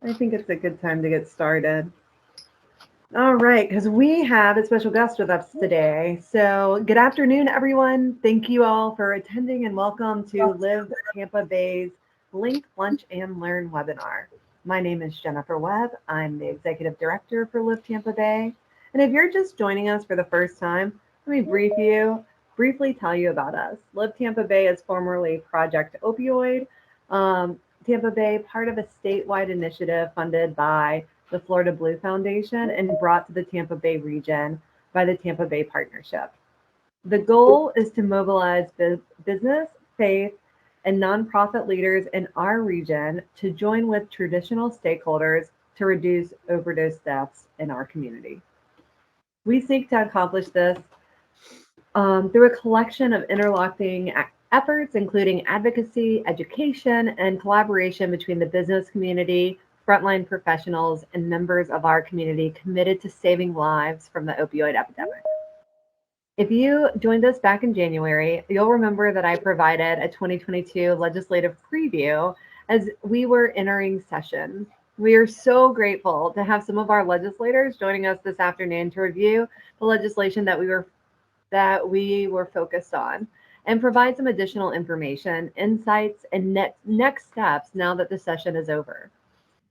I think it's a good time to get started. All right, because we have a special guest with us today. So, good afternoon, everyone. Thank you all for attending and welcome to Live Tampa Bay's Link, Lunch, and Learn webinar. My name is Jennifer Webb. I'm the Executive Director for Live Tampa Bay. And if you're just joining us for the first time, let me briefly tell you about us. Live Tampa Bay is formerly Project Opioid. Tampa Bay, part of a statewide initiative funded by the Florida Blue Foundation and brought to the Tampa Bay region by the Tampa Bay Partnership. The goal is to mobilize business, faith, and nonprofit leaders in our region to join with traditional stakeholders to reduce overdose deaths in our community. We seek to accomplish this through a collection of interlocking efforts, including advocacy, education, and collaboration between the business community, frontline professionals, and members of our community committed to saving lives from the opioid epidemic. If you joined us back in January, you'll remember that I provided a 2022 legislative preview as we were entering session. We are so grateful to have some of our legislators joining us this afternoon to review the legislation that we were focused on and provide some additional information, insights, and next steps now that the session is over.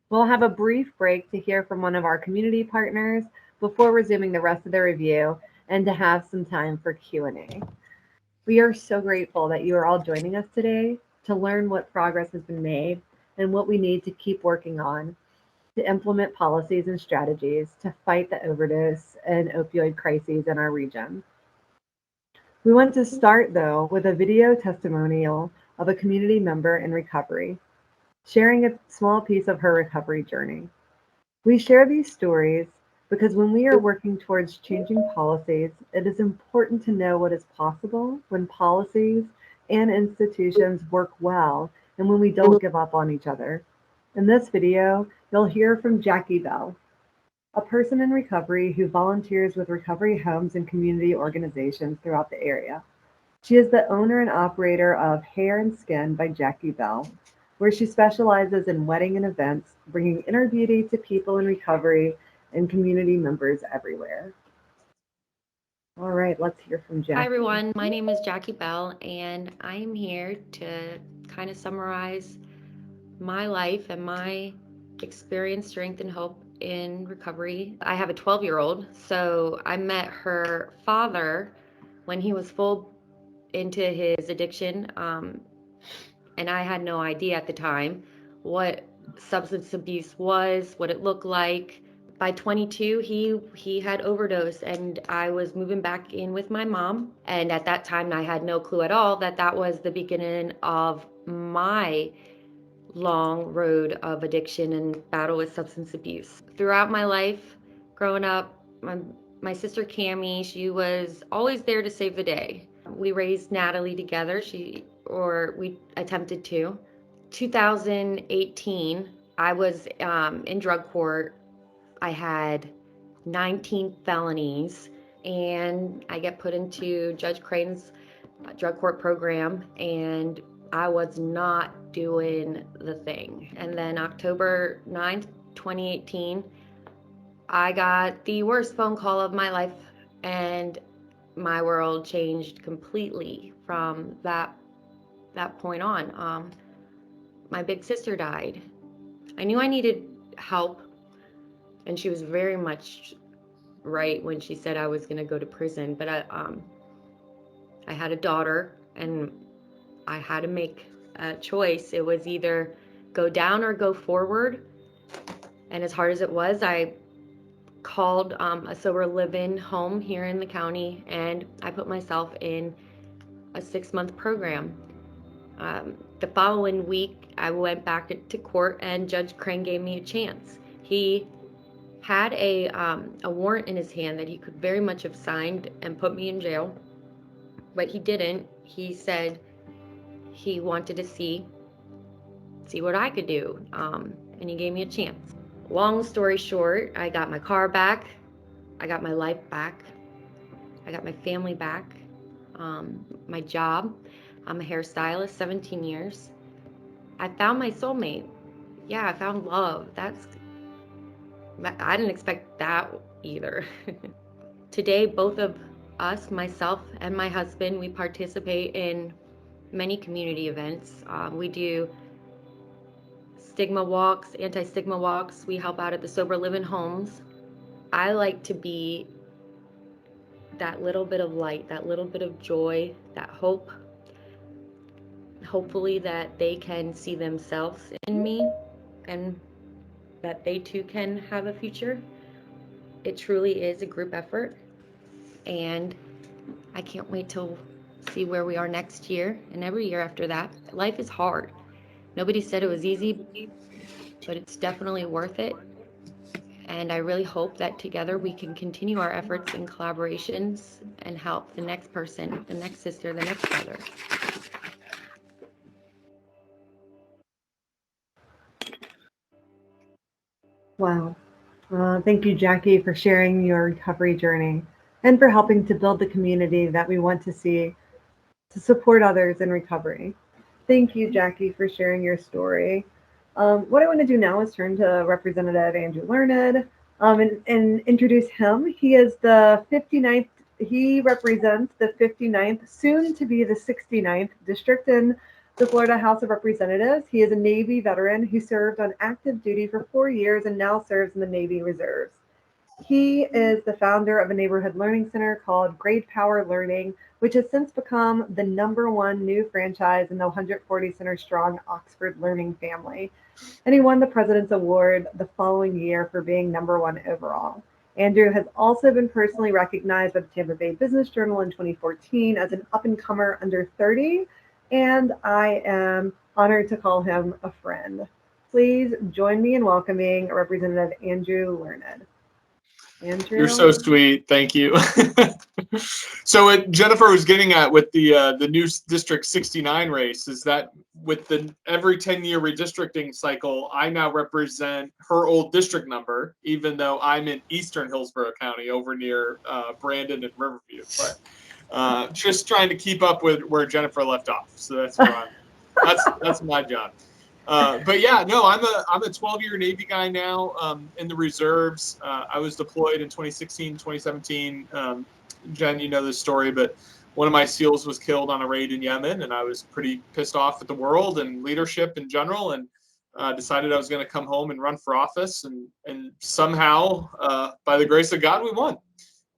We'll have a brief break to hear from one of our community partners before resuming the rest of the review and to have some time for Q&A. We are so grateful that you are all joining us today to learn what progress has been made and what we need to keep working on to implement policies and strategies to fight the overdose and opioid crises in our region. We want to start, though, with a video testimonial of a community member in recovery, sharing a small piece of her recovery journey. We share these stories because when we are working towards changing policies, it is important to know what is possible when policies and institutions work well and when we don't give up on each other. In this video, you'll hear from Jackie Bell, a person in recovery who volunteers with recovery homes and community organizations throughout the area. She is the owner and operator of Hair and Skin by Jackie Bell, where she specializes in wedding and events, bringing inner beauty to people in recovery and community members everywhere. All right, let's hear from Hi, Jackie. everyone. My name is Jackie Bell, and I'm here to kind of summarize my life and my experience, strength, and hope in recovery. I have a 12-year-old, so I met her father when he was full into his addiction, and I had no idea at the time what substance abuse was, what it looked like. By 22, he had overdosed, and I was moving back in with my mom. And at that time, I had no clue at all that that was the beginning of my long road of addiction and battle with substance abuse. Throughout my life, growing up, my sister Cammie, she was always there to save the day. We raised Natalie together. We attempted to. 2018, I was in drug court. I had 19 felonies, and I get put into Judge Creighton's drug court program, and I was not doing the thing. And then October 9th, 2018, I got the worst phone call of my life, and my world changed completely from that point on. My big sister died. I knew I needed help, and she was very much right when she said I was going to go to prison. But I had a daughter, and I had to make a choice. It was either go down or go forward. And as hard as it was, I called a sober live-in home here in the county, and I put myself in a 6-month program. The following week, I went back to court, and Judge Crane gave me a chance. He had a warrant in his hand that he could very much have signed and put me in jail, but he didn't. He said he wanted to see what I could do, and he gave me a chance. Long story short, I got my car back, I got my life back, I got my family back, my job. I'm a hairstylist, 17 years. I found my soulmate. yeah, I found love. I didn't expect that either. Today, both of us, myself and my husband, we participate in many community events. We do stigma walks, anti-stigma walks. We help out at the sober living homes. I like to be that little bit of light, that little bit of joy, that hope. Hopefully that they can see themselves in me and that they too can have a future. It truly is a group effort, and I can't wait to see where we are next year and every year after that. Life is hard. Nobody said it was easy, but it's definitely worth it. And I really hope that together we can continue our efforts and collaborations and help the next person, the next sister, the next brother. Wow. Thank you, Jackie, for sharing your recovery journey and for helping to build the community that we want to see to support others in recovery. Thank you, Jackie, for sharing your story. What I want to do now is turn to Representative Andrew Learned and introduce him. He is the 59th, he represents the 59th, soon to be the 69th district in the Florida House of Representatives. He is a Navy veteran who served on active duty for 4 years and now serves in the Navy Reserves. He is the founder of a neighborhood learning center called Great Power Learning, which has since become the #1 new franchise in the 140 center strong Oxford Learning family. And he won the President's Award the following year for being #1 overall. Andrew has also been personally recognized by the Tampa Bay Business Journal in 2014 as an up-and-comer under 30, and I am honored to call him a friend. Please join me in welcoming Representative Andrew Learned. Andrew? You're so sweet. Thank you. So what Jennifer was getting at with the new District 69 race is that with the every 10-year redistricting cycle, I now represent her old district number, even though I'm in Eastern Hillsborough County over near Brandon and Riverview. But just trying to keep up with where Jennifer left off. So that's where that's my job. But yeah, no, I'm a 12-year Navy guy now in the reserves. I was deployed in 2016, 2017. Jen, you know this story, but one of my SEALs was killed on a raid in Yemen, and I was pretty pissed off at the world and leadership in general, and decided I was going to come home and run for office. And somehow, by the grace of God, we won.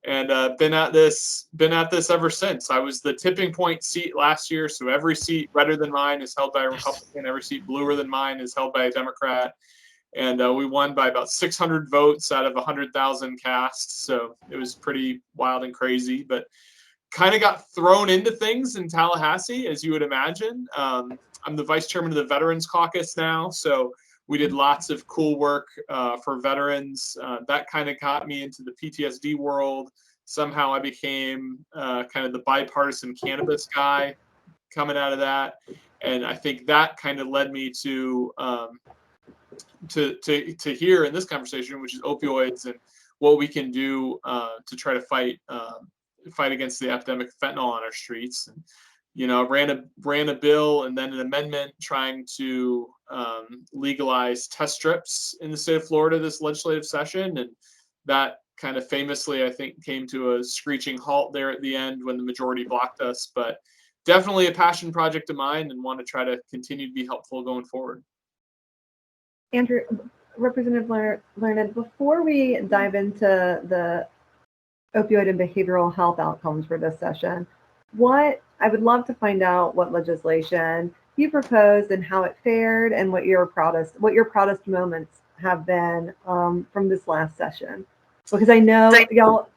And been at this ever since. I was the tipping point seat last year, so every seat redder than mine is held by a Republican. Every seat bluer than mine is held by a Democrat. And we won by about 600 votes out of 100,000 cast. So it was pretty wild and crazy, but kind of got thrown into things in Tallahassee, as you would imagine. I'm the vice chairman of the Veterans Caucus now, so we did lots of cool work for veterans. That kind of got me into the PTSD world. Somehow I became kind of the bipartisan cannabis guy coming out of that. And I think that kind of led me to hear in this conversation, which is opioids and what we can do to try to fight against the epidemic of fentanyl on our streets. And, you know, ran a bill and then an amendment trying to legalize test strips in the state of Florida this legislative session. And that kind of famously, I think, came to a screeching halt there at the end when the majority blocked us. But definitely a passion project of mine and want to try to continue to be helpful going forward. Andrew, Representative Learned, before we dive into the opioid and behavioral health outcomes for this session, I would love to find out what legislation you proposed and how it fared, and what your proudest moments have been from this last session. Because I know y'all,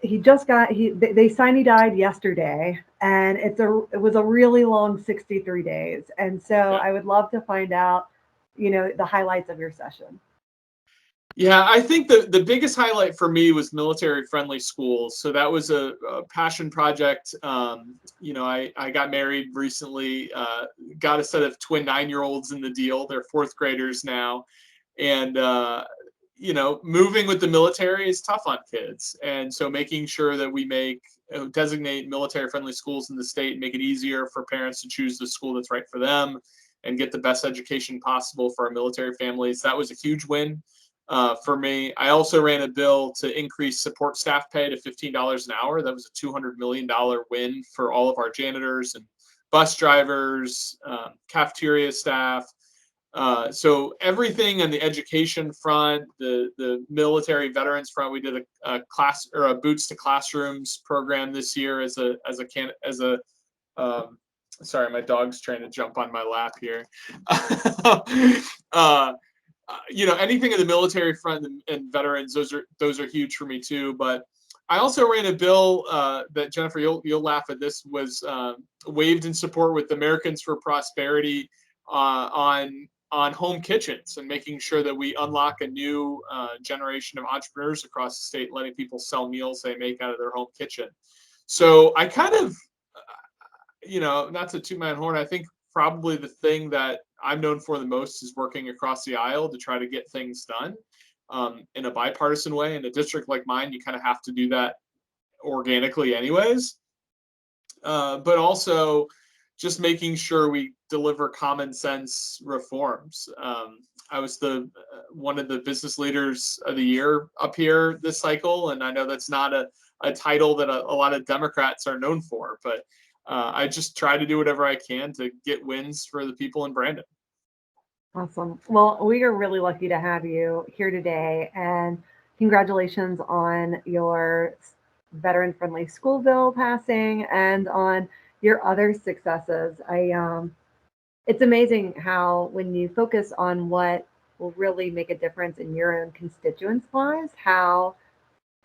they signed he died yesterday, and it was a really long 63 days, and so yeah. I would love to find out, you know, the highlights of your session. Yeah, I think the biggest highlight for me was military-friendly schools. So that was a passion project. You know, I got married recently, got a set of twin 9-year-olds in the deal. They're 4th graders now. And, you know, moving with the military is tough on kids. And so making sure that we designate military-friendly schools in the state and make it easier for parents to choose the school that's right for them and get the best education possible for our military families. That was a huge win for me. I also ran a bill to increase support staff pay to $15 an hour. That was a $200 million win for all of our janitors and bus drivers, cafeteria staff. So everything on the education front, the military veterans front, we did a class or a boots to classrooms program this year sorry, my dog's trying to jump on my lap here. Anything in the military front and veterans, those are huge for me too. But I also ran a bill that, Jennifer, you'll laugh at this, was waived in support with Americans for Prosperity on home kitchens and making sure that we unlock a new generation of entrepreneurs across the state, letting people sell meals they make out of their home kitchen. So I kind of, not to toot my own horn, I think probably the thing that I'm known for the most is working across the aisle to try to get things done in a bipartisan way. In a district like mine, you kind of have to do that organically anyways. But also just making sure we deliver common sense reforms. I was one of the business leaders of the year up here this cycle, and I know that's not a title that a lot of Democrats are known for, but I just try to do whatever I can to get wins for the people in Brandon. Awesome. Well, we are really lucky to have you here today, and congratulations on your veteran-friendly school bill passing and on your other successes. It's amazing how when you focus on what will really make a difference in your own constituents' lives, how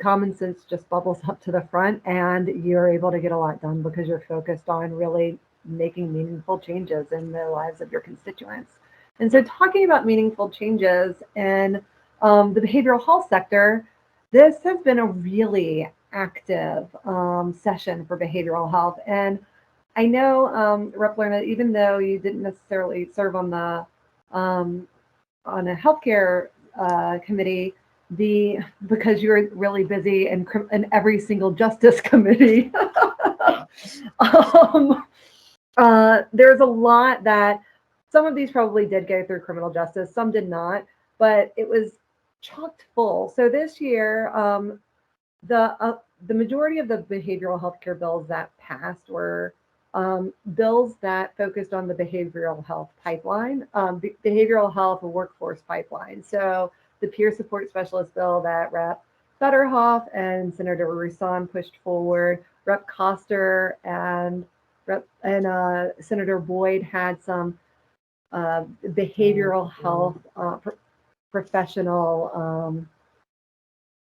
common sense just bubbles up to the front and you're able to get a lot done because you're focused on really making meaningful changes in the lives of your constituents. And so talking about meaningful changes in the behavioral health sector, this has been a really active session for behavioral health. And I know, Rep. Lerner, even though you didn't necessarily serve on on a healthcare committee, because you're really busy in every single justice committee, there's a lot that some of these probably did go through criminal justice, some did not, but it was chocked full. So this year, the majority of the behavioral health care bills that passed were bills that focused on the behavioral health pipeline, behavioral health workforce pipeline. So the peer support specialist bill that Rep. Fetterhoff and Senator Roussan pushed forward, Rep. Coster and Senator Boyd had some behavioral health professional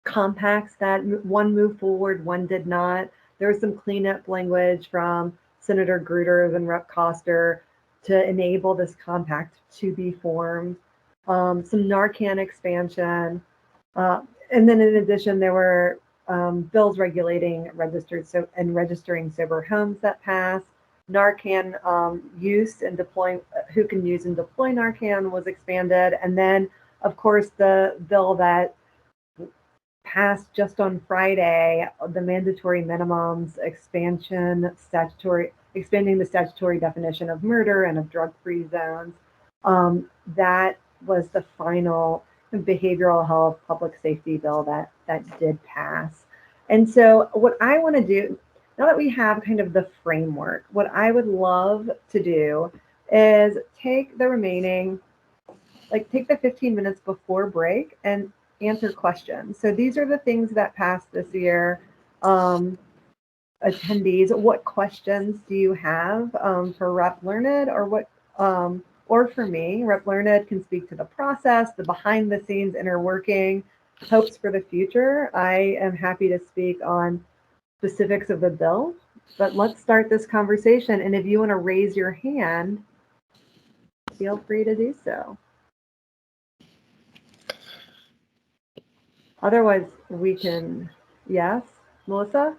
compacts that one moved forward, one did not. There was some cleanup language from Senator Gruters and Rep. Coster to enable this compact to be formed. Some Narcan expansion. And then in addition, there were bills regulating registering sober homes that passed. Narcan use and deploying, who can use and deploy Narcan was expanded. And then, of course, the bill that passed just on Friday, the mandatory minimums expanding the statutory definition of murder and of drug-free zones. That was the final behavioral health public safety bill that did pass. And so what I want to do, now that we have kind of the framework, what I would love to do is take the 15 minutes before break and answer questions. So these are the things that passed this year. Attendees, what questions do you have for Rep. Learned, or for me? Rep. Learned can speak to the process, the behind the scenes inner working, hopes for the future. I am happy to speak on specifics of the bill, but let's start this conversation. And if you want to raise your hand, feel free to do so. Otherwise, we can, yes, Melissa?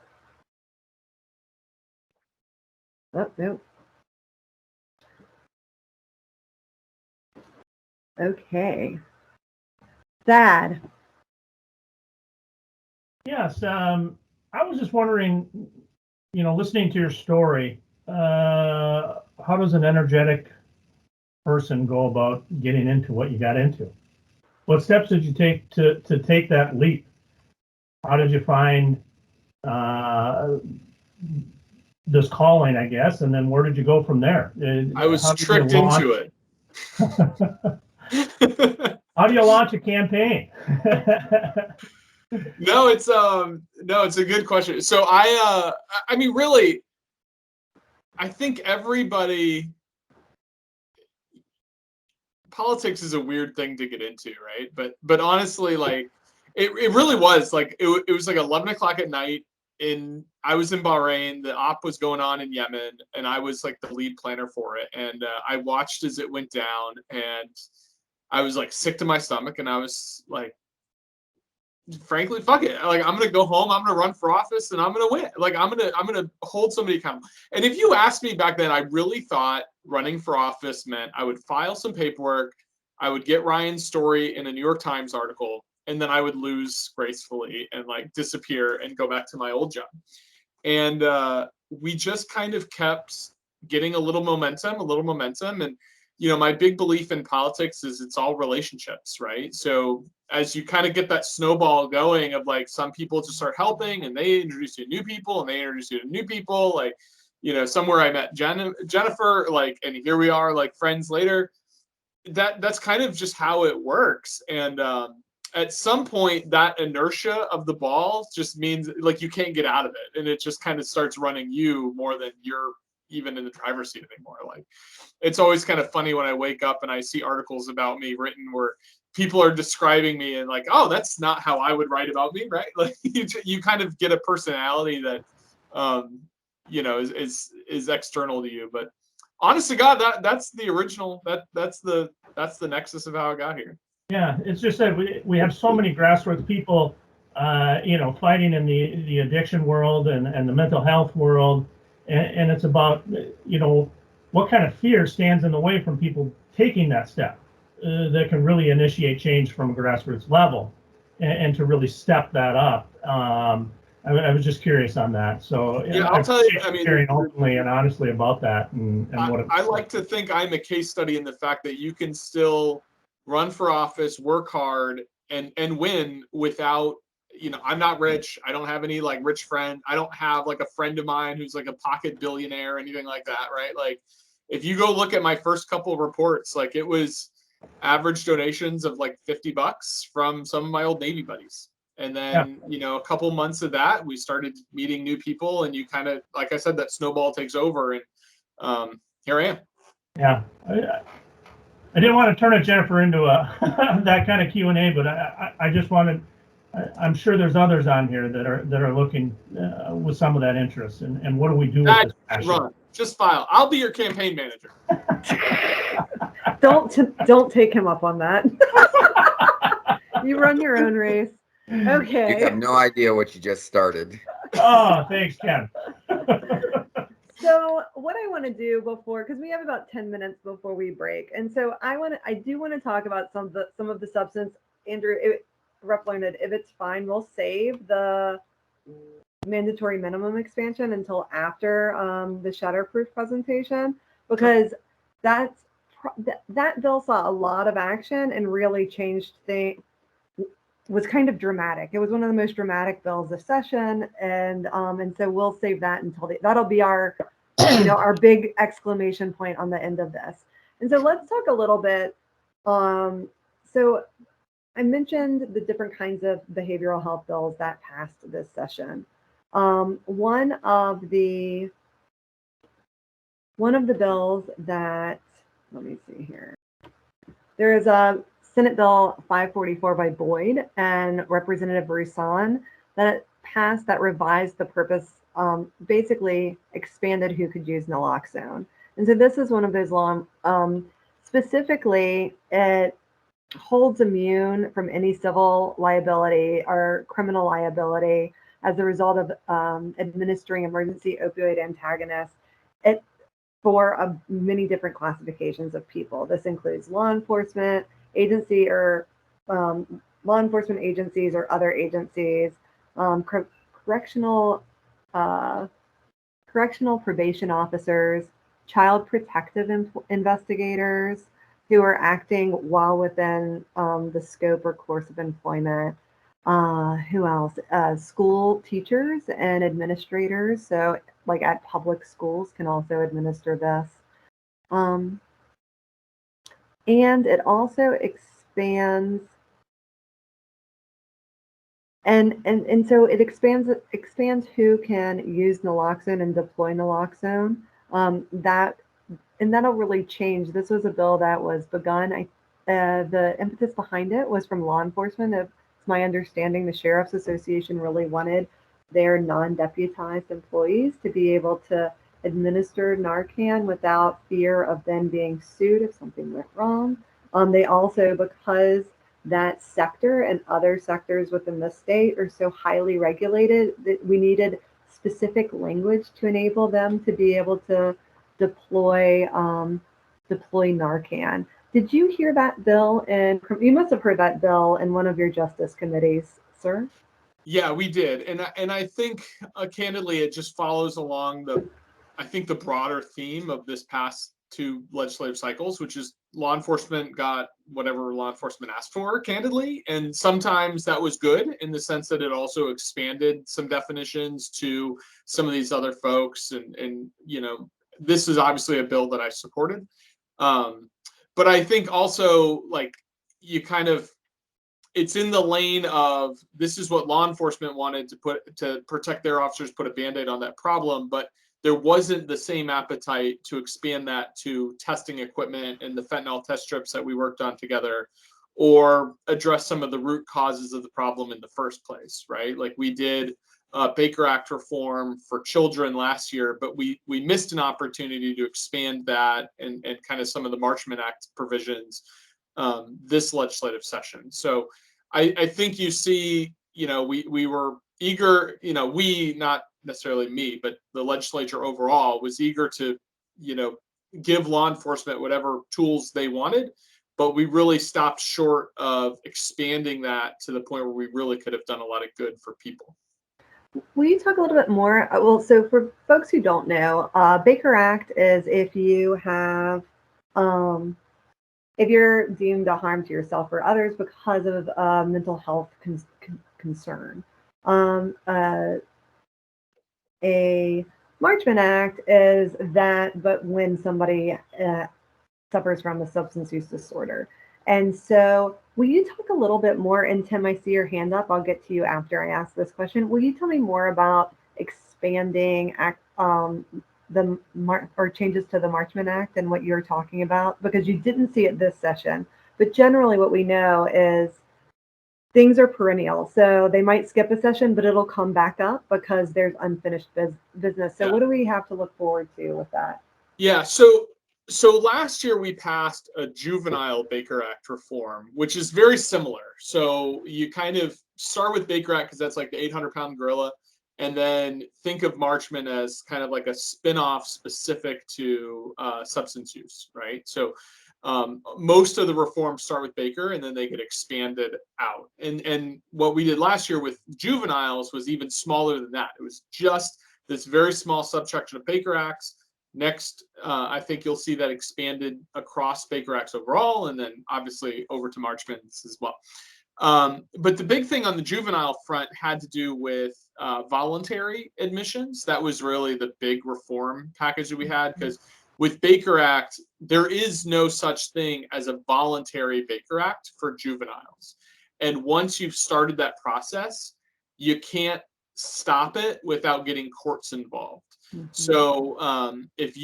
Oh, no. Okay. Thad. Yes, I was just wondering, listening to your story, how does an energetic person go about getting into what you got into? What steps did you take to take that leap? How did you find this calling, I guess, and then where did you go from there? I was tricked into it. How do you launch a campaign? No, it's a good question. So I mean, really, I think everybody, politics is a weird thing to get into, right? But honestly, like it really was like it was like 11 o'clock at night. I was in Bahrain. The op was going on in Yemen, and I was like the lead planner for it. And I watched as it went down, and I was like sick to my stomach, and I was like, frankly, fuck it. Like, I'm gonna go home. I'm gonna run for office, and I'm gonna win. Like, I'm gonna hold somebody accountable. And if you asked me back then, I really thought running for office meant I would file some paperwork, I would get Ryan's story in a New York Times article, and then I would lose gracefully and like disappear and go back to my old job. And we just kind of kept getting a little momentum, and my big belief in politics is it's all relationships, right? So as you kind of get that snowball going of like some people just start helping and they introduce you to new people and they introduce you to new people, like, somewhere I met Jennifer, like, and here we are like friends later. That's kind of just how it works. And at some point that inertia of the ball just means like you can't get out of it. And it just kind of starts running you more than you're even in the driver's seat anymore. Like, it's always kind of funny when I wake up and I see articles about me written where people are describing me and like, oh, that's not how I would write about me, right? Like you kind of get a personality that is external to you. But honest to God, that's the original, that's the nexus of how I got here. Yeah, it's just that we have so many grassroots people fighting in the addiction world and the mental health world. And it's about, what kind of fear stands in the way from people taking that step that can really initiate change from a grassroots level and to really step that up. I was just curious on that. So yeah, I'll tell you, sharing openly and honestly about that and what I like to think I'm a case study in the fact that you can still run for office, work hard, and win without, I'm not rich. I don't have any like rich friend. I don't have like a friend of mine who's like a pocket billionaire or anything like that, right? Like, if you go look at my first couple of reports, like it was average donations of like $50 from some of my old Navy buddies. And then, a couple months of that, we started meeting new people, and you kind of, like I said, that snowball takes over, and here I am. Yeah. I didn't want to turn it, Jennifer, into that kind of Q&A, but I just wanted, I'm sure there's others on here that are looking with some of that interest. And what do we do with this passion? Run. Just file. I'll be your campaign manager. Don't take him up on that. You run your own race. Okay. You have no idea what you just started. Oh, thanks, Ken. So what I want to do before, because we have about 10 minutes before we break, and so I do want to talk about some of the substance. Andrew, Rep Learned, if it's fine, we'll save the mandatory minimum expansion until after the Shatterproof presentation, because that bill saw a lot of action and really changed things. Was kind of dramatic. It was one of the most dramatic bills of session, and so we'll save that until that'll be our our big exclamation point on the end of this. And so let's talk a little bit. So I mentioned the different kinds of behavioral health bills that passed this session. One of the bills that, let me see here. There is a Senate Bill 544 by Boyd and Representative Roussan that passed that revised the purpose, basically expanded who could use naloxone. And so this is one of those laws, specifically, it holds immune from any civil liability or criminal liability as a result of administering emergency opioid antagonists for many different classifications of people. This includes law enforcement agencies or other agencies, correctional probation officers, child protective investigators, who are acting while within the scope or course of employment. Who else? School teachers and administrators. So, like at public schools, can also administer this. Um, and it also expands, and so it expands who can use naloxone and deploy naloxone. That and that'll really change. This was a bill that was begun. The impetus behind it was from law enforcement. It's my understanding the Sheriff's Association really wanted their non-deputized employees to be able to administer Narcan without fear of then being sued if something went wrong. They also, because that sector and other sectors within the state are so highly regulated, that we needed specific language to enable them to be able to deploy Narcan. Did you hear that bill? And you must have heard that bill in one of your justice committees, sir. Yeah, we did, and I think candidly, it just follows along the broader theme of this past two legislative cycles, which is law enforcement got whatever law enforcement asked for, candidly, and sometimes that was good in the sense that it also expanded some definitions to some of these other folks, and this is obviously a bill that I supported, but I think also like you kind of it's in the lane of this is what law enforcement wanted to protect their officers, put a Band-Aid on that problem, but there wasn't the same appetite to expand that to testing equipment and the fentanyl test strips that we worked on together, or address some of the root causes of the problem in the first place, right? Like we did Baker Act reform for children last year, but we missed an opportunity to expand that and kind of some of the Marchman Act provisions this legislative session. So I think you see, we were eager, we, not necessarily me, but the legislature overall was eager to, give law enforcement whatever tools they wanted, but we really stopped short of expanding that to the point where we really could have done a lot of good for people. Will you talk a little bit more? Well, so for folks who don't know, Baker Act is if you have, if you're deemed a harm to yourself or others because of mental health concern. A Marchman Act is that, but when somebody suffers from a substance use disorder. And so, will you talk a little bit more? And Tim, I see your hand up. I'll get to you after I ask this question. Will you tell me more about expanding or changes to the Marchman Act and what you're talking about? Because you didn't see it this session, but generally, what we know is things are perennial. So they might skip a session, but it'll come back up because there's unfinished business. So what do we have to look forward to with that? Yeah. So last year we passed a juvenile Baker Act reform, which is very similar. So you kind of start with Baker Act because that's like the 800-pound gorilla, and then think of Marchman as kind of like a spin-off specific to substance use, right? So most of the reforms start with Baker and then they get expanded out. And what we did last year with juveniles was even smaller than that. It was just this very small subsection of Baker Acts. Next, I think you'll see that expanded across Baker Acts overall, and then obviously over to Marchman's as well. But the big thing on the juvenile front had to do with voluntary admissions. That was really the big reform package that we had, because with Baker Act, there is no such thing as a voluntary Baker Act for juveniles. And once you've started that process, you can't stop it without getting courts involved. Mm-hmm. So if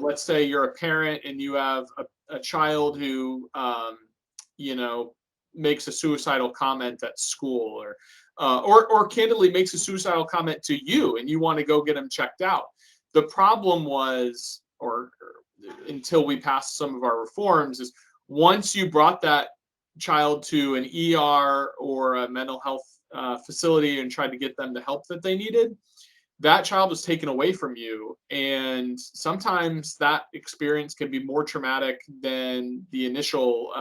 let's say you're a parent and you have a child who, makes a suicidal comment at school, or candidly makes a suicidal comment to you and you want to go get them checked out. The problem was, or until we passed some of our reforms, is once you brought that child to an ER or a mental health facility and tried to get them the help that they needed, that child was taken away from you. And sometimes that experience can be more traumatic than the initial,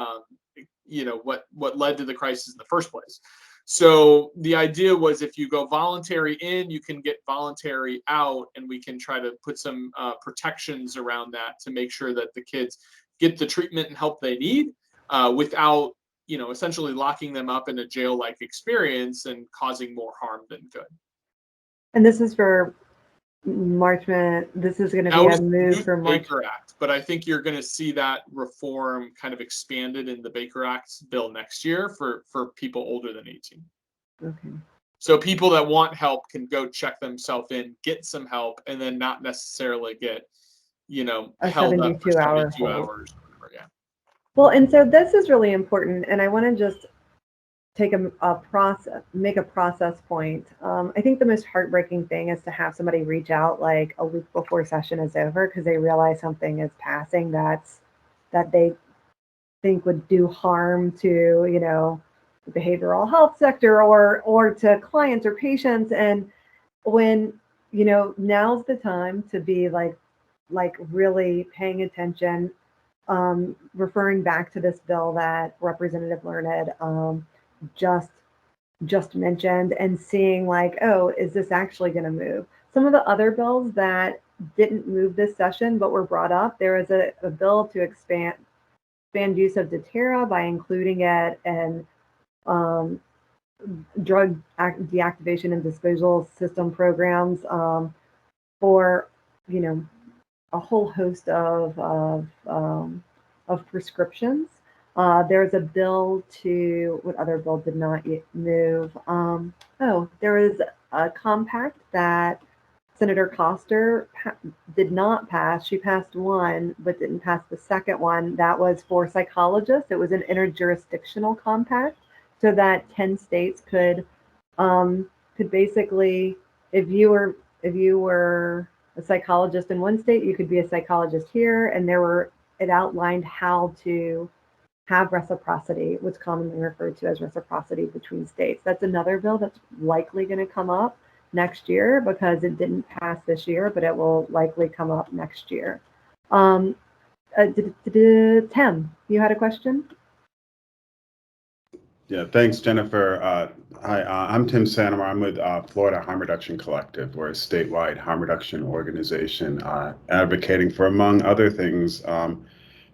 what led to the crisis in the first place. So the idea was if you go voluntary in, you can get voluntary out, and we can try to put some protections around that to make sure that the kids get the treatment and help they need without, essentially locking them up in a jail-like experience and causing more harm than good. And this is for Marchman. This is going to be a move for March. Baker Act, but I think you're going to see that reform kind of expanded in the Baker Act bill next year for people older than 18. Okay. So people that want help can go check themselves in, get some help, and then not necessarily get, held up for 72 hours. Yeah. Well, and so this is really important, and I want to just take make a process point. I think the most heartbreaking thing is to have somebody reach out like a week before session is over because they realize something is passing that they think would do harm to, the behavioral health sector or to clients or patients. And when, now's the time to be like really paying attention, referring back to this bill that Representative Learned just mentioned and seeing like, oh, is this actually going to move? Some of the other bills that didn't move this session but were brought up, there was a bill to expand use of Deterra by including it in drug deactivation and disposal system programs for, a whole host of prescriptions. There's a bill what other bill did not yet move? There was a compact that Senator Coster did not pass. She passed one, but didn't pass the second one. That was for psychologists. It was an interjurisdictional compact, so that 10 states could basically, if you were a psychologist in one state, you could be a psychologist here, and it outlined how to have reciprocity, what's commonly referred to as reciprocity between states. That's another bill that's likely going to come up next year because it didn't pass this year, but it will likely come up next year. Tim, you had a question? Yeah, thanks, Jennifer. Hi, I'm Tim Santamar. I'm with Florida Harm Reduction Collective. We're a statewide harm reduction organization advocating for, among other things,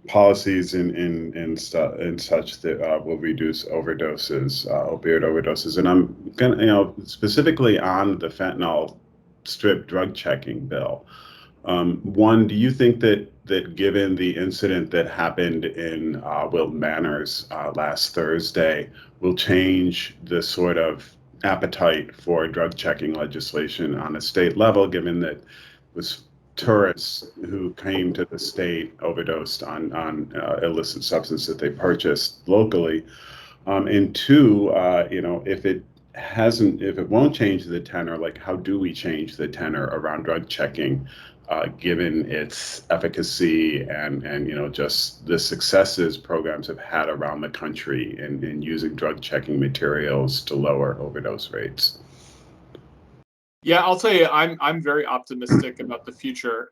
policies in such that will reduce overdoses, opioid overdoses. And I'm gonna, specifically on the fentanyl strip drug checking bill. One, do you think that given the incident that happened in Wilton Manors last Thursday will change the sort of appetite for drug checking legislation on a state level, given that it was tourists who came to the state overdosed on illicit substance that they purchased locally? And two, if it won't change the tenor, like how do we change the tenor around drug checking, given its efficacy and just the successes programs have had around the country in using drug checking materials to lower overdose rates? Yeah, I'll tell you, I'm very optimistic about the future.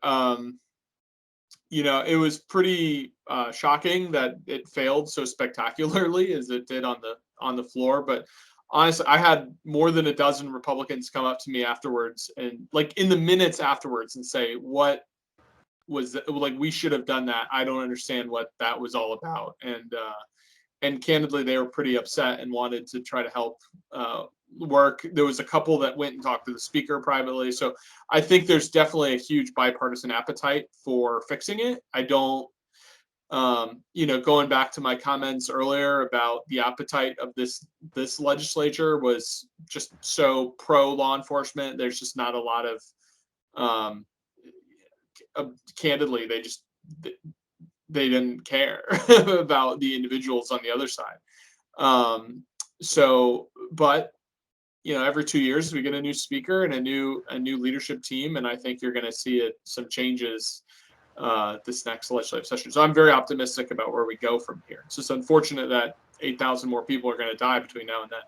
It was pretty shocking that it failed so spectacularly as it did on the floor. But honestly, I had more than a dozen Republicans come up to me afterwards and like in the minutes afterwards and say, what was that? Like, we should have done that. I don't understand what that was all about. And candidly, they were pretty upset and wanted to try to help work. There was a couple that went and talked to the speaker privately. So I think there's definitely a huge bipartisan appetite for fixing it. I don't, going back to my comments earlier about the appetite of this legislature was just so pro law enforcement. There's just not a lot of, candidly, they didn't care about the individuals on the other side. But every 2 years we get a new speaker and a new leadership team, and I think you're going to see some changes this next legislative session. So I'm very optimistic about where we go from here. It's just unfortunate that 8,000 more people are going to die between now and then.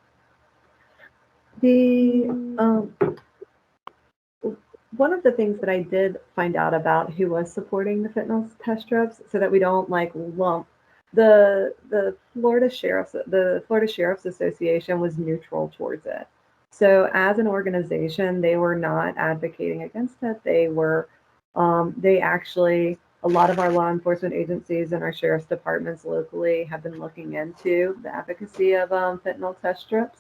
One of the things that I did find out about who was supporting the fentanyl test strips, so that we don't lump the Florida Sheriff's Association was neutral towards it. So as an organization, they were not advocating against it. They were, they actually, a lot of our law enforcement agencies and our sheriff's departments locally have been looking into the efficacy of fentanyl test strips.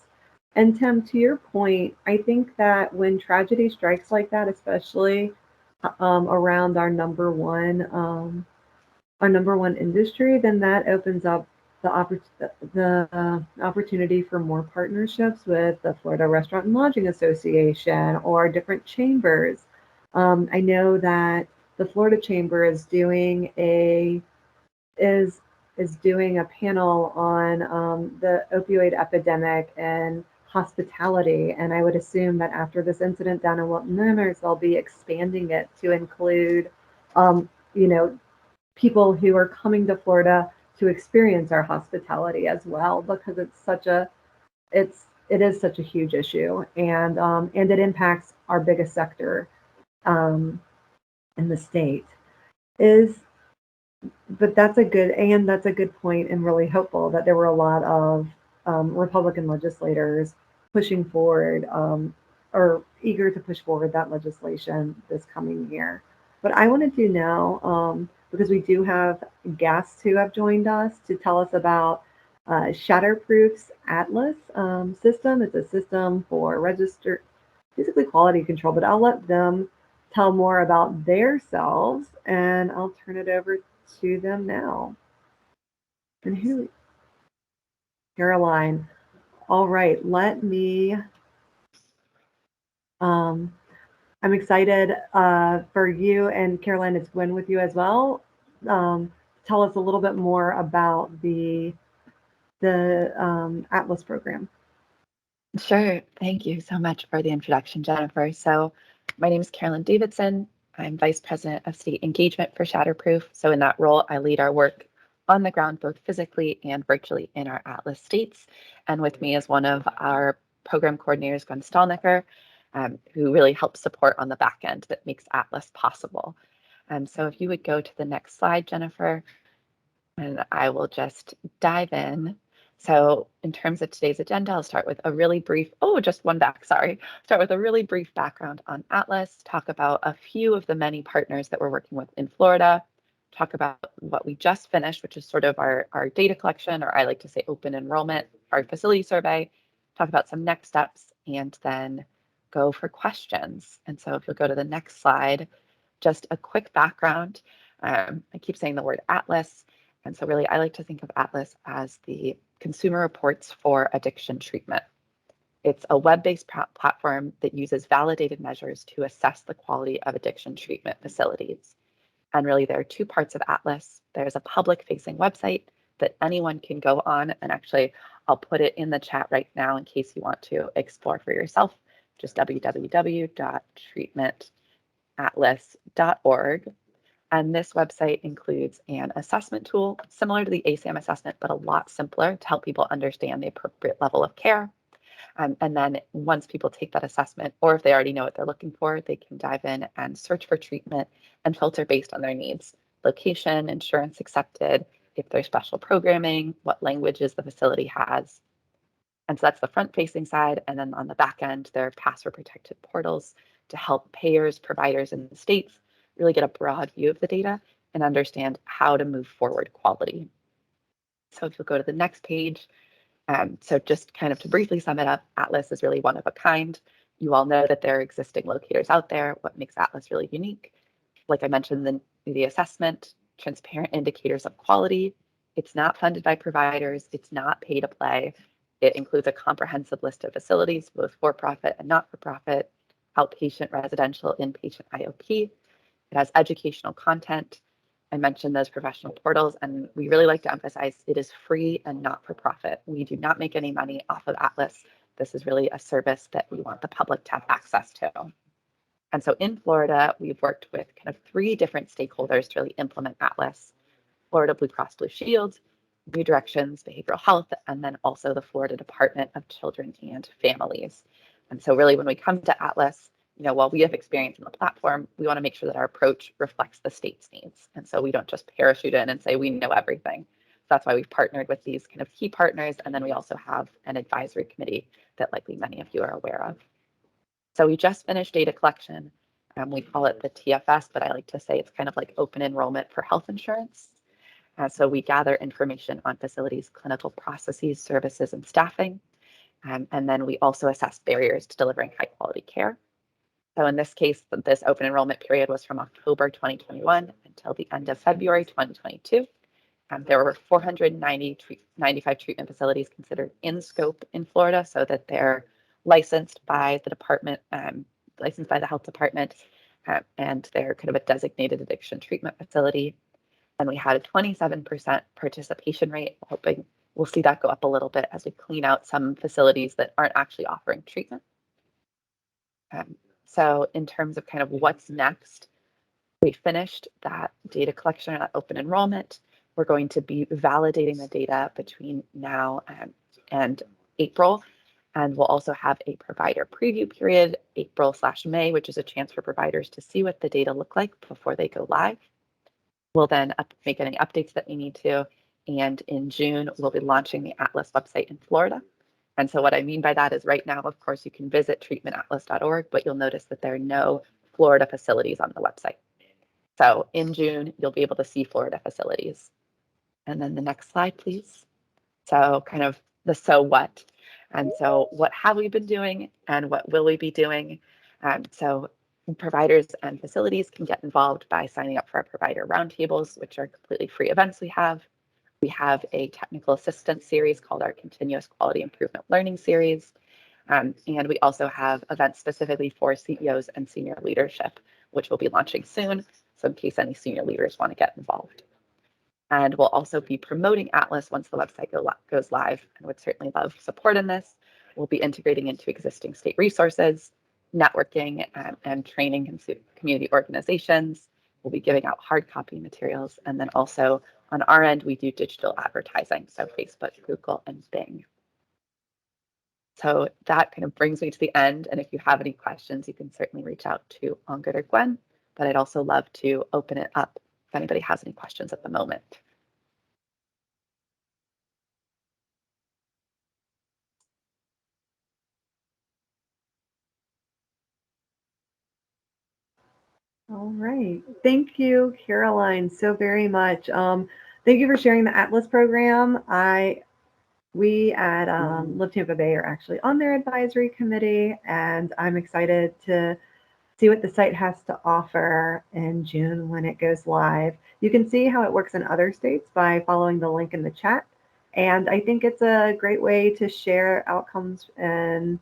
And Tim, to your point, I think that when tragedy strikes like that, especially around our number one industry, then that opens up the opportunity for more partnerships with the Florida Restaurant and Lodging Association or different chambers. I know that the Florida Chamber is doing a panel on the opioid epidemic and hospitality, and I would assume that after this incident down in Wilton Manors, they'll be expanding it to include, you know, people who are coming to Florida to experience our hospitality as well, because it is such a huge issue, and it impacts our biggest sector in the state. But that's a good point, and really hopeful that there were a lot of Republican legislators pushing forward or eager to push forward that legislation this coming year. But I wanted to know, because we do have guests who have joined us to tell us about Shatterproof's Atlas system. It's a system for registered, basically quality control, but I'll let them tell more about themselves, and I'll turn it over to them now. And who? Caroline. All right, let me. I'm excited for you, and Caroline, it's Gwen with you as well. Tell us a little bit more about the Atlas program. Sure. Thank you so much for the introduction, Jennifer. So my name is Carolyn Davidson. I'm Vice President of State Engagement for Shatterproof. So in that role, I lead our work on the ground, both physically and virtually in our Atlas states. And with me is one of our program coordinators, Gwen Stalnecker, who really helps support on the back end that makes Atlas possible. So if you would go to the next slide, Jennifer, and I will just dive in. So in terms of today's agenda, I'll start with a really brief, start with a really brief background on Atlas, talk about a few of the many partners that we're working with in Florida, talk about what we just finished, which is sort of our data collection, or I like to say open enrollment, our facility survey, talk about some next steps, and then go for questions. And so if you'll go to the next slide, just a quick background. I keep saying the word Atlas. And so really, I like to think of Atlas as the consumer reports for addiction treatment. It's a web-based platform that uses validated measures to assess the quality of addiction treatment facilities. And really, there are two parts of Atlas. There's a public-facing website that anyone can go on. And actually, I'll put it in the chat right now in case you want to explore for yourself. Just www.treatmentatlas.org. And this website includes an assessment tool similar to the ASAM assessment, but a lot simpler to help people understand the appropriate level of care. And then once people take that assessment, or if they already know what they're looking for, they can dive in and search for treatment and filter based on their needs: location, insurance accepted, if there's special programming, what languages the facility has. And so that's the front-facing side. And then on the back end, there are password-protected portals to help payers, providers, and the states really get a broad view of the data and understand how to move forward quality. So if you'll go to the next page, so just kind of to briefly sum it up, Atlas is really one of a kind. You all know that there are existing locators out there. What makes Atlas really unique? Like I mentioned, the assessment, transparent indicators of quality. It's not funded by providers. It's not pay to play. It includes a comprehensive list of facilities, both for-profit and not-for-profit, outpatient, residential, inpatient, IOP. It has educational content. I mentioned those professional portals, and we really like to emphasize it is free and not-for-profit. We do not make any money off of Atlas. This is really a service that we want the public to have access to. And so in Florida, we've worked with kind of 3 different stakeholders to really implement Atlas: Florida Blue Cross Blue Shield, New Directions Behavioral Health, and then also the Florida Department of Children and Families. And so really when we come to Atlas, while we have experience in the platform, we want to make sure that our approach reflects the state's needs. And so we don't just parachute in and say we know everything. So that's why we've partnered with these kind of key partners. And then we also have an advisory committee that likely many of you are aware of. So we just finished data collection. We call it the TFS, but I like to say it's kind of like open enrollment for health insurance. So we gather information on facilities, clinical processes, services, and staffing. And then we also assess barriers to delivering high quality care. So in this case, this open enrollment period was from October 2021 until the end of February 2022. There were 495 treatment facilities considered in scope in Florida, so that they're licensed by the department, licensed by the health department, and they're kind of a designated addiction treatment facility. And we had a 27% participation rate, hoping we'll see that go up a little bit as we clean out some facilities that aren't actually offering treatment. So in terms of kind of what's next, we finished that data collection and that open enrollment. We're going to be validating the data between now and April. And we'll also have a provider preview period, April/May, which is a chance for providers to see what the data look like before they go live. We'll then make any updates that we need to. And in June, we'll be launching the Atlas website in Florida. And so what I mean by that is right now, of course, you can visit treatmentatlas.org, but you'll notice that there are no Florida facilities on the website. So in June, you'll be able to see Florida facilities. And then the next slide, please. So kind of the so what. And so what have we been doing and what will we be doing? So providers and facilities can get involved by signing up for our provider roundtables, which are completely free events we have. We have a technical assistance series called our Continuous Quality Improvement Learning Series. And we also have events specifically for CEOs and senior leadership, which will be launching soon. So in case any senior leaders want to get involved. And we'll also be promoting Atlas once the website goes live, and would certainly love support in this. We'll be integrating into existing state resources, networking and training community organizations. We'll be giving out hard copy materials. And then also on our end, we do digital advertising, so Facebook, Google, and Bing. So that kind of brings me to the end. And if you have any questions, you can certainly reach out to Angad or Gwen, but I'd also love to open it up if anybody has any questions at the moment. All right. Thank you, Caroline, so very much. Thank you for sharing the Atlas program. We at Live Tampa Bay are actually on their advisory committee, and I'm excited to see what the site has to offer in June when it goes live. You can see how it works in other states by following the link in the chat. And I think it's a great way to share outcomes and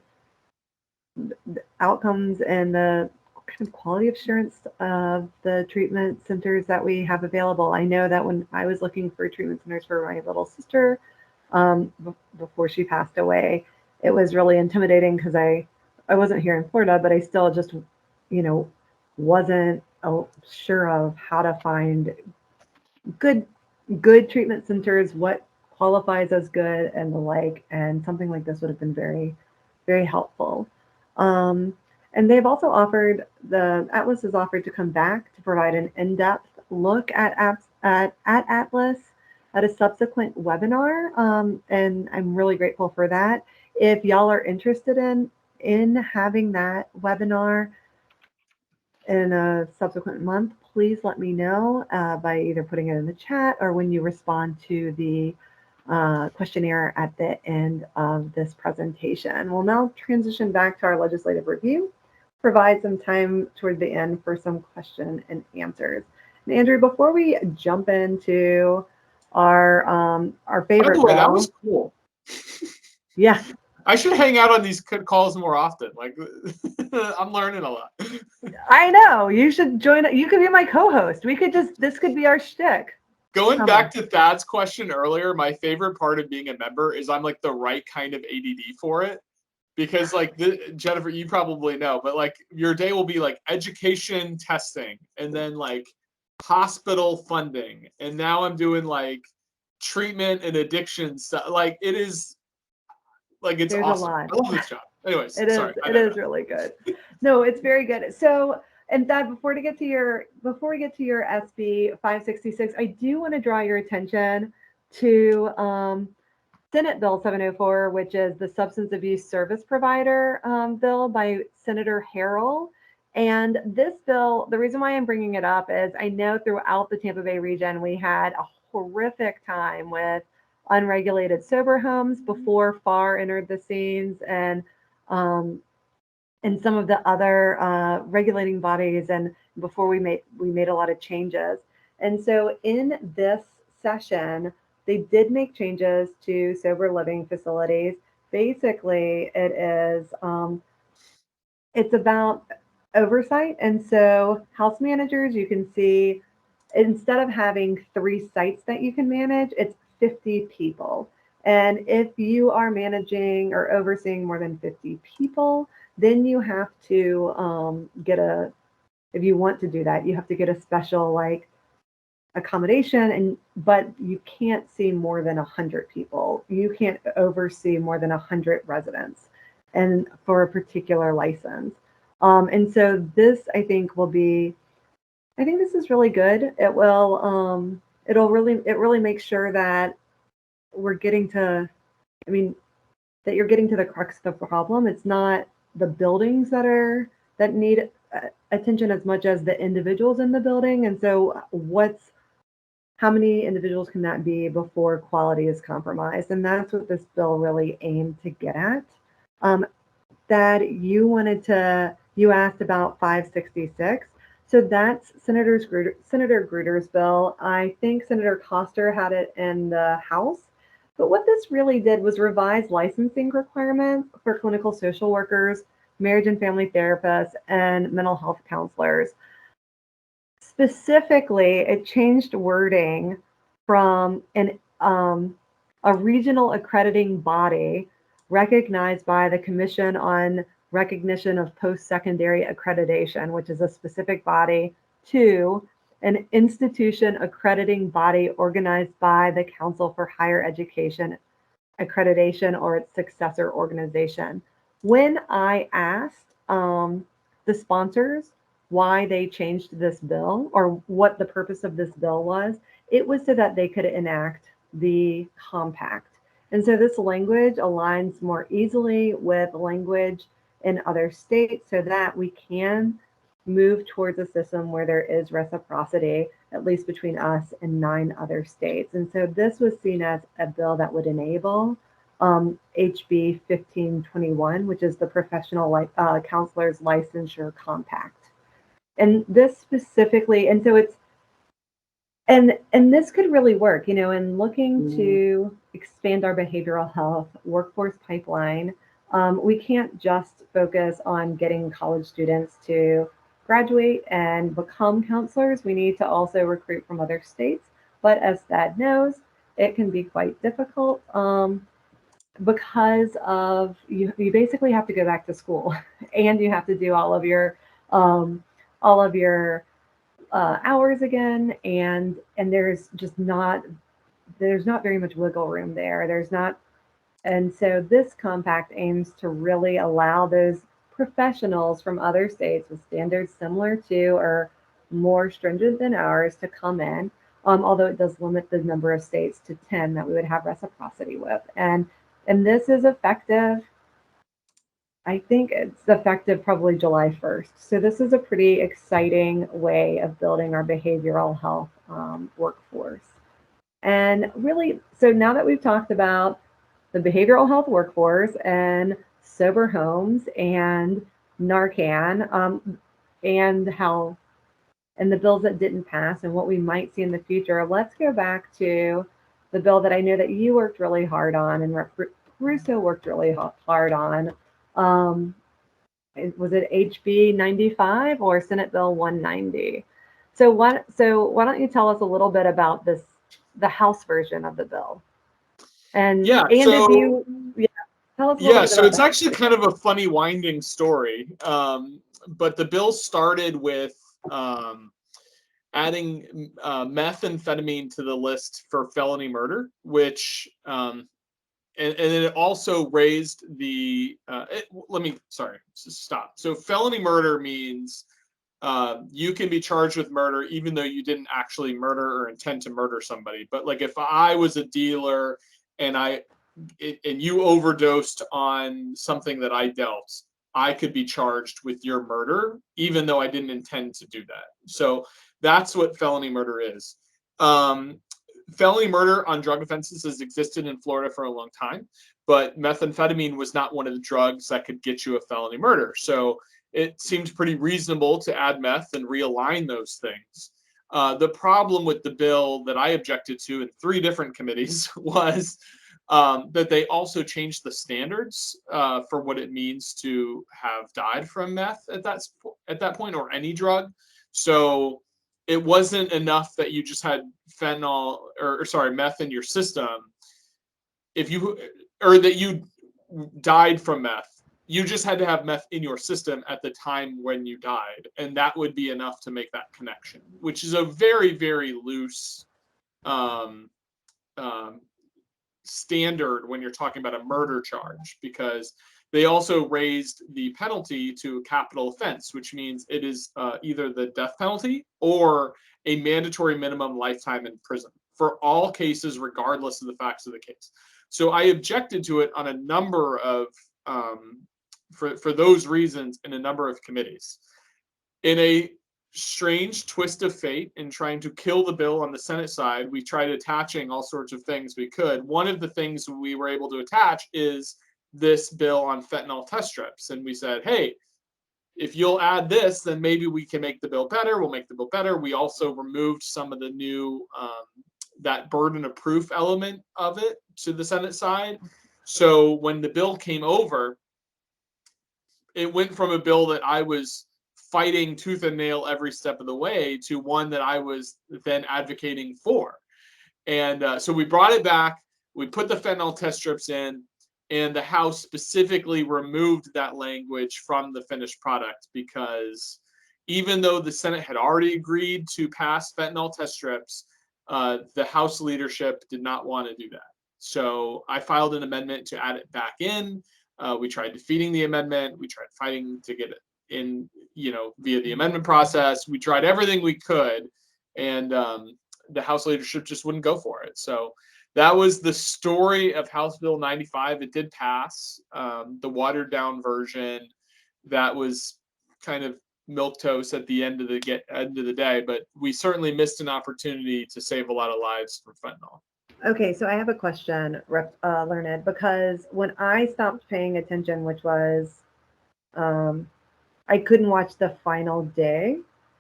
the kind of quality assurance of the treatment centers that we have available. I know that when I was looking for treatment centers for my little sister before she passed away, it was really intimidating because I wasn't here in Florida, but I still just, wasn't sure of how to find good treatment centers, what qualifies as good and the like, and something like this would have been very, very helpful. And they've also offered, Atlas has offered to come back to provide an in-depth look at Atlas at a subsequent webinar. And I'm really grateful for that. If y'all are interested in having that webinar in a subsequent month, please let me know by either putting it in the chat or when you respond to the questionnaire at the end of this presentation. We'll now transition back to our legislative review, provide some time toward the end for some question and answers. And Andrew, before we jump into our favorite, by the way, that was cool. Yeah. I should hang out on these calls more often. Like, I'm learning a lot. I know. You should join. You could be my co-host. This could be our shtick. Going back to Thad's question earlier, my favorite part of being a member is I'm like the right kind of ADD for it. Because like Jennifer, you probably know, but like your day will be like education testing and then like hospital funding. And now I'm doing like treatment and addiction stuff. Like it is like, it's There's awesome. a lot. I love this job. Anyways, sorry. It is really good. No, it's very good. So, and Thad, before we get to your SB 566, I do want to draw your attention to Senate Bill 704, which is the Substance Abuse Service Provider bill by Senator Harrell. And this bill, the reason why I'm bringing it up is I know throughout the Tampa Bay region, we had a horrific time with unregulated sober homes before FAR entered the scenes, um, and some of the other regulating bodies, and before we made a lot of changes. And so in this session, they did make changes to sober living facilities. Basically, it's about oversight. And so house managers, you can see, instead of having 3 sites that you can manage, it's 50 people. And if you are managing or overseeing more than 50 people, then you have to if you want to do that, you have to get a special like accommodation, but you can't see more than 100 people. You can't oversee more than 100 residents and for a particular license. And so this, I think this is really good. It really make sure that we're getting to, I mean, that you're getting to the crux of the problem. It's not the buildings that need attention as much as the individuals in the building. And so how many individuals can that be before quality is compromised? And that's what this bill really aimed to get at. That you asked about 566. So that's Senator Gruder's bill. I think Senator Coster had it in the House. But what this really did was revise licensing requirements for clinical social workers, marriage and family therapists, and mental health counselors. Specifically, it changed wording from a regional accrediting body recognized by the Commission on Recognition of Post-Secondary Accreditation, which is a specific body, to an institution accrediting body organized by the Council for Higher Education Accreditation or its successor organization. When I asked the sponsors why they changed this bill or what the purpose of this bill was, it was so that they could enact the compact. And so this language aligns more easily with language in other states so that we can move towards a system where there is reciprocity, at least between us and 9 other states. And so this was seen as a bill that would enable HB 1521, which is the Professional Counselors Licensure Compact. And this specifically, and so it's, and this could really work, in looking to expand our behavioral health workforce pipeline. We can't just focus on getting college students to graduate and become counselors. We need to also recruit from other states. But as Thad knows, it can be quite difficult because of you basically have to go back to school and you have to do all of your hours again, and there's not very much wiggle room there. And so this compact aims to really allow those professionals from other states with standards similar to or more stringent than ours to come in, although it does limit the number of states to 10 that we would have reciprocity with. And this is effective, I think it's effective probably July 1st. So this is a pretty exciting way of building our behavioral health workforce. And really, so now that we've talked about the behavioral health workforce and sober homes and Narcan and the bills that didn't pass and what we might see in the future, let's go back to the bill that I know that you worked really hard on and Rep. Russo worked really hard on. Was it HB 95 or Senate Bill 190? So why don't you tell us a little bit about the House version of the bill? And tell us a little bit so it's actually kind of a funny winding story. But the bill started with adding methamphetamine to the list for felony murder, which and it also raised the stop. So felony murder means you can be charged with murder even though you didn't actually murder or intend to murder somebody. But like if I was a dealer and you overdosed on something that I dealt, I could be charged with your murder, even though I didn't intend to do that. So that's what felony murder is. Felony murder on drug offenses has existed in Florida for a long time, but methamphetamine was not one of the drugs that could get you a felony murder. So it seemed pretty reasonable to add meth and realign those things. The problem with the bill that I objected to in 3 different committees was that they also changed the standards for what it means to have died from meth at that point, or any drug. So it wasn't enough that you just had meth in your system. Or that you died from meth. You just had to have meth in your system at the time when you died, and that would be enough to make that connection, which is a very, very loose standard when you're talking about a murder charge, because they also raised the penalty to a capital offense, which means it is either the death penalty or a mandatory minimum lifetime in prison for all cases, regardless of the facts of the case. So I objected to it on a number of, for those reasons, in a number of committees. In a strange twist of fate, in trying to kill the bill on the Senate side, we tried attaching all sorts of things we could. One of the things we were able to attach is this bill on fentanyl test strips. And we said, hey, if you'll add this, then maybe we can make the bill better. We'll make the bill better. We also removed some of the new, that burden of proof element of it to the Senate side. So when the bill came over, it went from a bill that I was fighting tooth and nail every step of the way to one that I was then advocating for. And so we brought it back. We put the fentanyl test strips in, and the House specifically removed that language from the finished product, because even though the Senate had already agreed to pass fentanyl test strips, the House leadership did not want to do that. So I filed an amendment to add it back in. We tried defeating the amendment. We tried fighting to get it in, via the amendment process. We tried everything we could, and the House leadership just wouldn't go for it. So that was the story of House Bill 95. It did pass. The watered down version, that was kind of milquetoast at the end of the day, but we certainly missed an opportunity to save a lot of lives from fentanyl. Okay, so I have a question, Learned, because when I stopped paying attention, which was, I couldn't watch the final day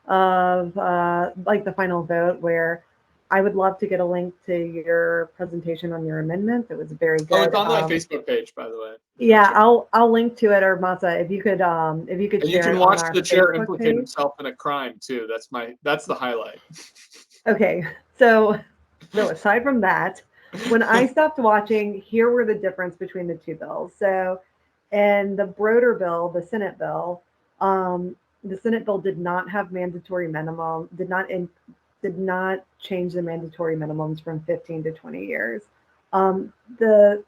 of the final vote, where I would love to get a link to your presentation on your amendment. It was very good. Oh, it's on my Facebook page, by the way. Yeah, I'll link to it, or Masa, if you could And share you can it watch on our the chair Facebook implicate page. himself in a crime too. That's the highlight. Okay, so aside from that, when I stopped watching, here were the difference between the 2 bills. So in the Broder bill, the Senate bill did not have mandatory minimum, did not change the mandatory minimums from 15 to 20 years. The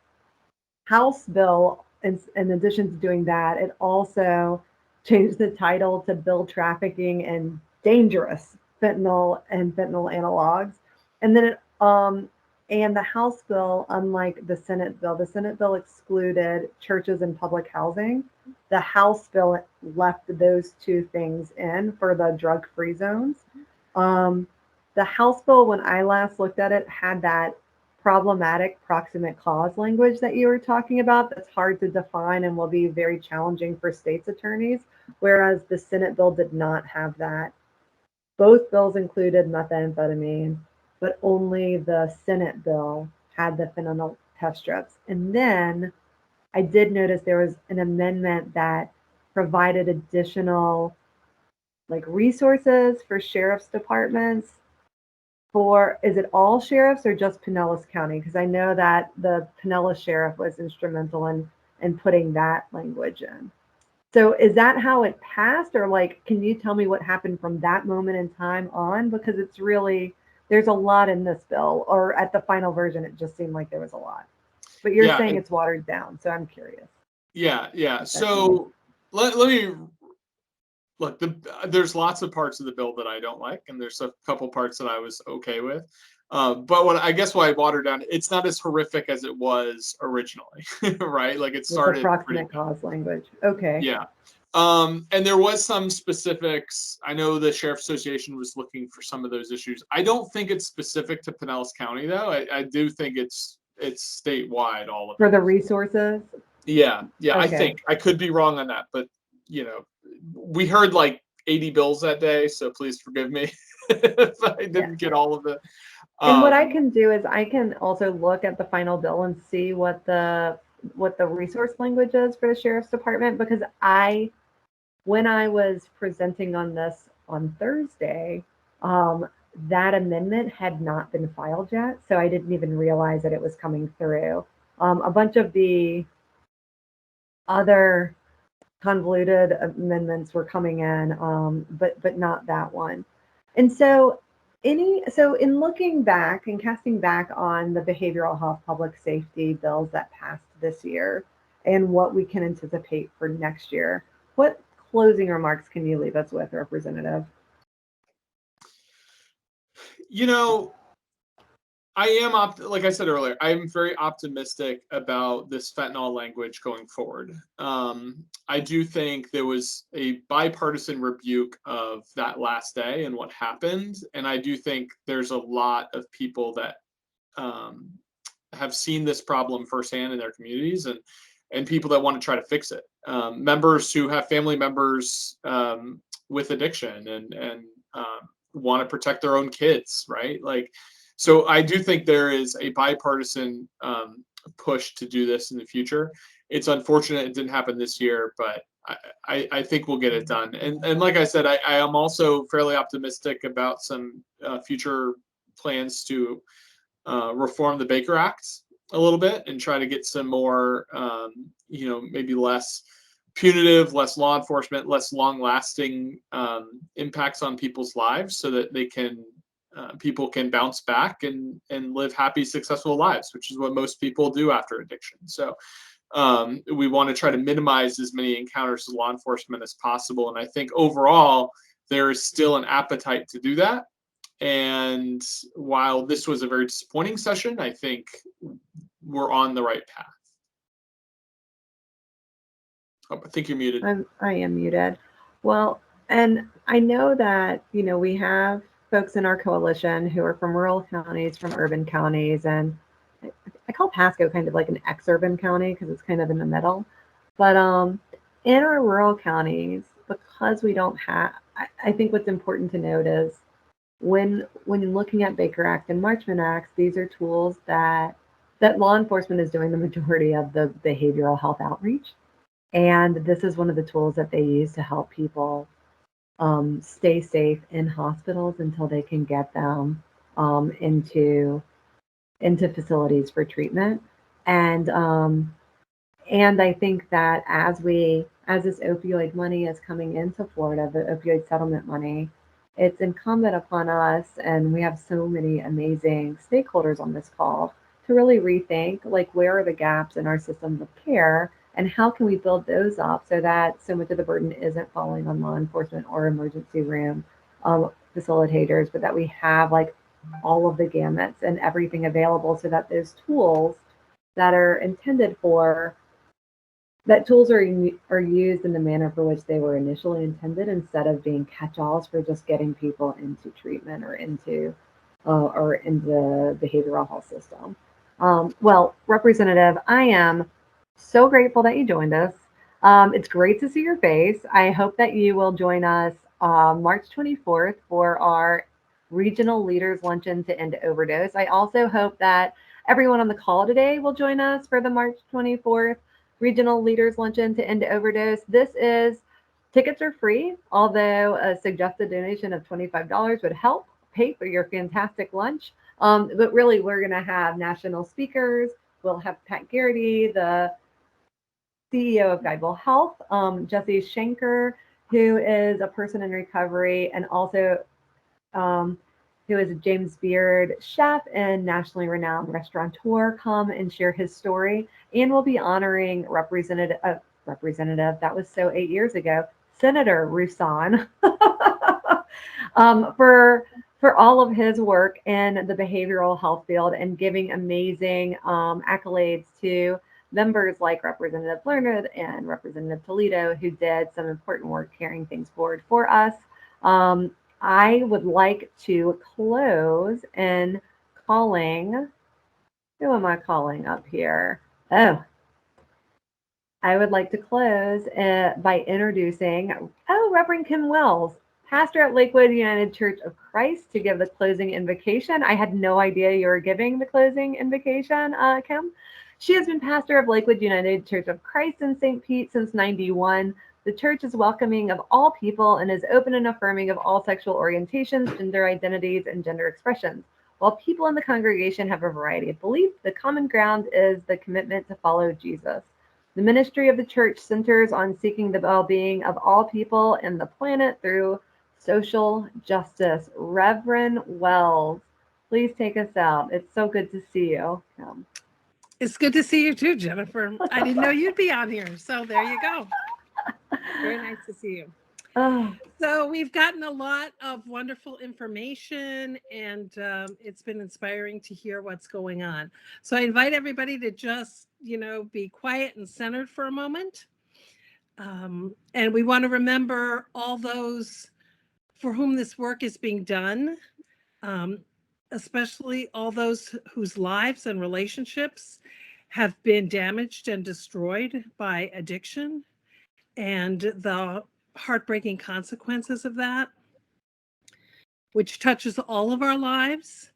House bill, in addition to doing that, it also changed the title to Bill Trafficking in Dangerous Fentanyl and Fentanyl Analogs. And then and the House bill, unlike the Senate bill excluded churches and public housing. The House bill left those 2 things in for the drug-free zones. The House bill, when I last looked at it, had that problematic proximate cause language that you were talking about. That's hard to define and will be very challenging for states' attorneys, whereas the Senate bill did not have that. Both bills included methamphetamine, but only the Senate bill had the fentanyl test strips. And then I did notice there was an amendment that provided additional resources for sheriff's departments. Is it all sheriffs or just Pinellas County? Because I know that the Pinellas sheriff was instrumental in putting that language in. So is that how it passed, or can you tell me what happened from that moment in time on? Because it's really, there's a lot in this bill, or at the final version, it just seemed like there was a lot. But you're saying it's watered down, so I'm curious. Yeah. So let me look. There's lots of parts of the bill that I don't like, and there's a couple parts that I was okay with. But I guess why I watered down, it's not as horrific as it was originally, right? Like it With started pretty approximate cause language. Okay. yeah. And there was some specifics. I know the Sheriff Association was looking for some of those issues. I don't think it's specific to Pinellas County though. I do think it's statewide, all of For it. the resources. Yeah. I Okay. think I could be wrong on that, but we heard like 80 bills that day, so please forgive me if I didn't get all of it. And what I can do is I can also look at the final bill and see what the resource language is for the sheriff's department, because when I was presenting on this on Thursday, that amendment had not been filed yet, so I didn't even realize that it was coming through. A bunch of the other convoluted amendments were coming in, but not that one. And so in looking back and casting back on the behavioral health public safety bills that passed this year and what we can anticipate for next year, what closing remarks can you leave us with, Representative? I am like I said earlier, I am very optimistic about this fentanyl language going forward. I do think there was a bipartisan rebuke of that last day and what happened, and I do think there's a lot of people that have seen this problem firsthand in their communities, and people that want to try to fix it. Members who have family members with addiction and want to protect their own kids, right? So I do think there is a bipartisan push to do this in the future. It's unfortunate it didn't happen this year, but I think we'll get it done. And like I said, I am also fairly optimistic about some future plans to reform the Baker Act a little bit and try to get some more, maybe less punitive, less law enforcement, less long-lasting impacts on people's lives, so that people can bounce back and live happy, successful lives, which is what most people do after addiction. So we want to try to minimize as many encounters with law enforcement as possible. And I think overall, there is still an appetite to do that. And while this was a very disappointing session, I think we're on the right path. Oh, I think you're muted. I am muted. Well, and I know that, we have folks in our coalition who are from rural counties, from urban counties, and I call Pasco kind of like an ex-urban county because it's kind of in the middle. But in our rural counties, because we don't have, I think what's important to note is when looking at Baker Act and Marchman Acts, these are tools that law enforcement is doing the majority of the behavioral health outreach. And this is one of the tools that they use to help people stay safe in hospitals until they can get them into facilities for treatment. And I think that as this opioid money is coming into Florida, the opioid settlement money, it's incumbent upon us, and we have so many amazing stakeholders on this call, to really rethink, where are the gaps in our systems of care, and how can we build those up so that so much of the burden isn't falling on law enforcement or emergency room facilitators, but that we have all of the gamuts and everything available, so that those tools that are intended for tools are used in the manner for which they were initially intended, instead of being catch-alls for just getting people into treatment or into the behavioral health system. Well, Representative, I am so grateful that you joined us. It's great to see your face. I hope that you will join us March 24th for our Regional Leaders Luncheon to End Overdose. I also hope that everyone on the call today will join us for the March 24th Regional Leaders Luncheon to End Overdose. Tickets are free, although a suggested donation of $25 would help pay for your fantastic lunch. But really, we're going to have national speakers. We'll have Pat Garrity, the CEO of Guidewell Health, Jesse Schenker, who is a person in recovery, and also who is a James Beard chef and nationally renowned restaurateur, come and share his story. And we'll be honoring Representative, that was so 8 years ago, Senator Roussan, for all of his work in the behavioral health field and giving amazing accolades to members like Representative Learned and Representative Toledo, who did some important work carrying things forward for us. I would like to close in calling. Who am I calling up here? Oh, I would like to close by introducing, Reverend Kim Wells, pastor at Lakewood United Church of Christ, to give the closing invocation. I had no idea you were giving the closing invocation, Kim. She has been pastor of Lakewood United Church of Christ in St. Pete since '91. The church is welcoming of all people and is open and affirming of all sexual orientations, gender identities, and gender expressions. While people in the congregation have a variety of beliefs, the common ground is the commitment to follow Jesus. The ministry of the church centers on seeking the well-being of all people and the planet through social justice. Reverend Wells, please take us out. It's so good to see you. It's good to see you too, Jennifer. I didn't know you'd be on here. So there you go. Very nice to see you. Oh, So we've gotten a lot of wonderful information, and it's been inspiring to hear what's going on. So I invite everybody to just, be quiet and centered for a moment. And we want to remember all those for whom this work is being done, especially all those whose lives and relationships have been damaged and destroyed by addiction and the heartbreaking consequences of that, which touches all of our lives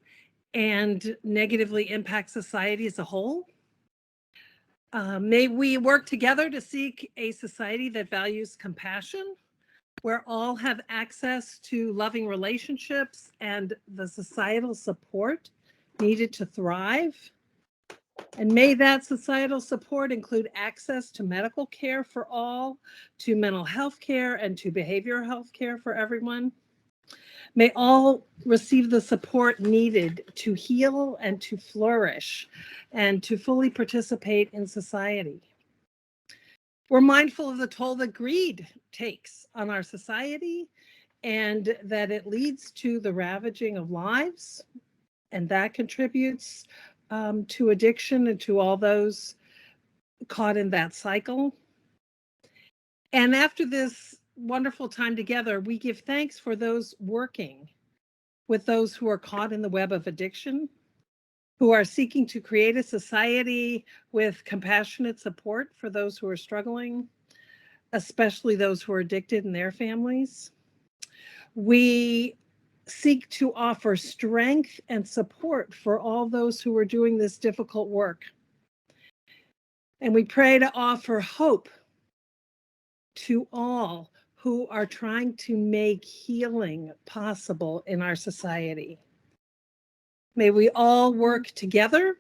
and negatively impacts society as a whole. May we work together to seek a society that values compassion, where all have access to loving relationships and the societal support needed to thrive. And may that societal support include access to medical care for all, to mental health care, and to behavioral health care for everyone. May all receive the support needed to heal and to flourish and to fully participate in society. We're mindful of the toll that greed takes on our society and that it leads to the ravaging of lives, and that contributes to addiction and to all those caught in that cycle. And after this wonderful time together, we give thanks for those working with those who are caught in the web of addiction, who are seeking to create a society with compassionate support for those who are struggling, especially those who are addicted and their families. We seek to offer strength and support for all those who are doing this difficult work. And we pray to offer hope to all who are trying to make healing possible in our society. May we all work together,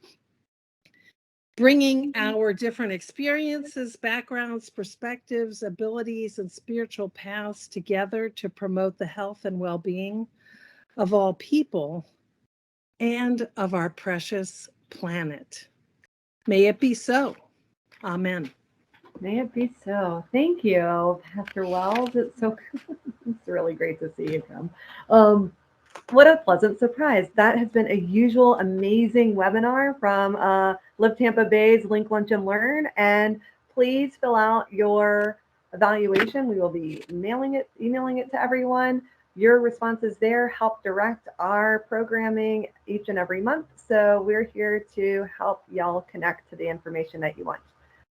bringing our different experiences, backgrounds, perspectives, abilities, and spiritual paths together to promote the health and well-being of all people and of our precious planet. May it be so. Amen. may it be so. Thank you, Pastor Wells. It's really great to see you, Kim. What a pleasant surprise. That has been a usual amazing webinar from Live Tampa Bay's Link, Luncheon, Learn. And please fill out your evaluation. We will be emailing it to everyone. Your responses there help direct our programming each and every month. So we're here to help y'all connect to the information that you want.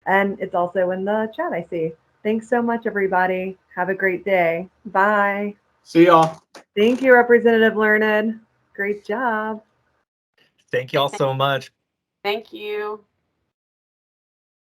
And it's also in the chat, I see. Thanks so much, everybody. Have a great day. Bye. See y'all. Thank you, Representative Learned. Great job. Thank y'all so much. Thank you.